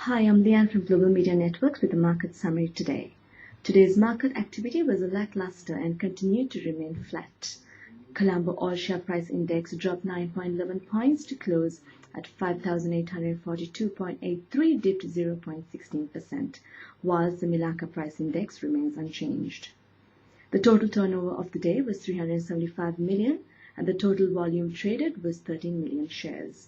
Hi, I'm Leanne from Global Media Networks with the market summary today. Today's market activity was lackluster and continued to remain flat. Colombo All-Share Price Index dropped 9.11 points to close at 5,842.83, dipped 0.16%, whilst the Lanka Price Index remains unchanged. The total turnover of the day was 375 million, and the total volume traded was 13 million shares.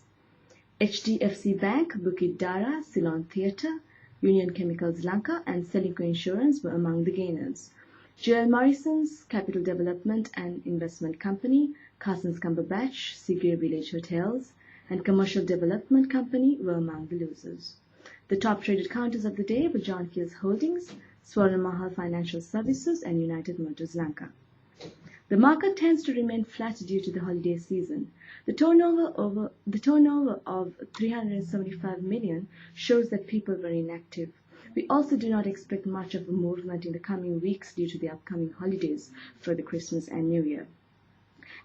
HDFC Bank, Bukit Dara, Ceylon Theatre, Union Chemicals Lanka, and Celico Insurance were among the gainers. J.L. Morrison's Capital Development and Investment Company, Carson's Cumberbatch, Seagrave Village Hotels, and Commercial Development Company were among the losers. The top traded counters of the day were John Keel's Holdings, Swarna Mahal Financial Services, and United Motors Lanka. The market tends to remain flat due to the holiday season. The turnover of 375 million shows that people were inactive. We also do not expect much of a movement in the coming weeks due to the upcoming holidays for the Christmas and New Year.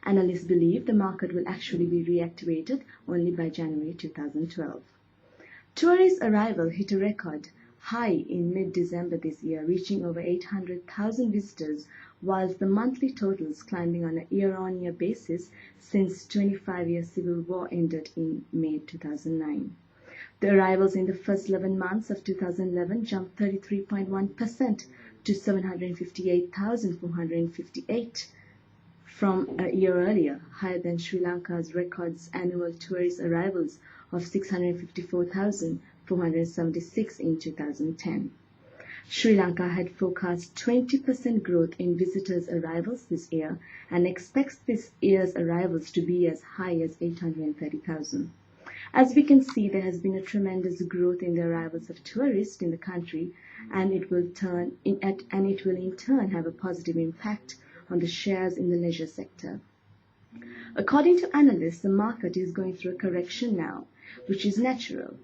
Analysts believe the market will actually be reactivated only by January 2012. Tourist arrival hit a record high in mid-December this year, reaching over 800,000 visitors, whilst the monthly totals climbing on a year-on-year basis since 25-year civil war ended in May 2009. The arrivals in the first 11 months of 2011 jumped 33.1% to 758,458 from a year earlier, higher than Sri Lanka's records annual tourist arrivals of 654,476 in 2010. Sri Lanka had forecast 20% growth in visitors' arrivals this year and expects this year's arrivals to be as high as 830,000. As we can see, there has been a tremendous growth in the arrivals of tourists in the country, and it will in turn have a positive impact on the shares in the leisure sector. According to analysts, the market is going through a correction now, which is natural.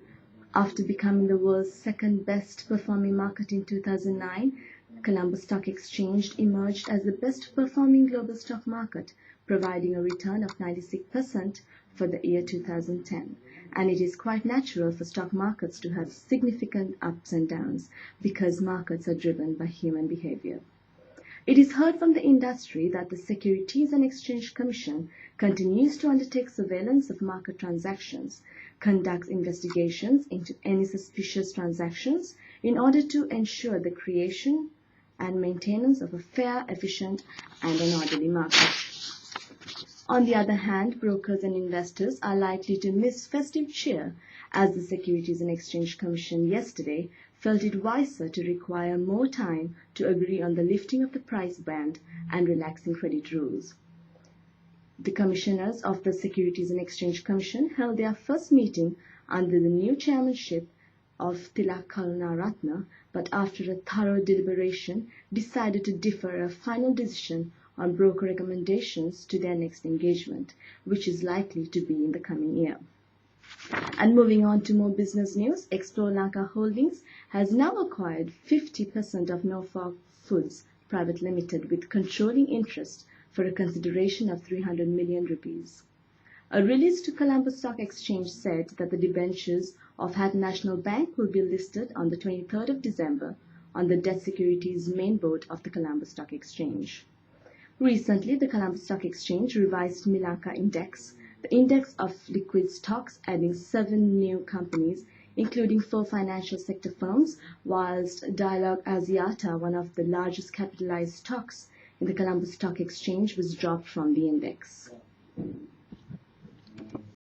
After becoming the world's second best performing market in 2009, Colombo Stock Exchange emerged as the best performing global stock market, providing a return of 96% for the year 2010. And it is quite natural for stock markets to have significant ups and downs because markets are driven by human behavior. It is heard from the industry that the Securities and Exchange Commission continues to undertake surveillance of market transactions, conducts investigations into any suspicious transactions in order to ensure the creation and maintenance of a fair, efficient, and an orderly market. On the other hand, brokers and investors are likely to miss festive cheer, as the Securities and Exchange Commission yesterday felt it wiser to require more time to agree on the lifting of the price band and relaxing credit rules. The commissioners of the Securities and Exchange Commission held their first meeting under the new chairmanship of Tilak Karunaratne, but after a thorough deliberation decided to defer a final decision on broker recommendations to their next engagement, which is likely to be in the coming year. And moving on to more business news, Explore Lanka Holdings has now acquired 50% of Norfolk Foods Private Limited with controlling interest for a consideration of 300 million rupees. A release to Colombo Stock Exchange said that the debentures of Hatton National Bank will be listed on the 23rd of December on the Debt Securities main board of the Colombo Stock Exchange. Recently, the Colombo Stock Exchange revised Lanka Index, the index of liquid stocks, adding 7 new companies, including 4 financial sector firms, whilst Dialog Asiata, one of the largest capitalized stocks in the Colombo Stock Exchange, was dropped from the index.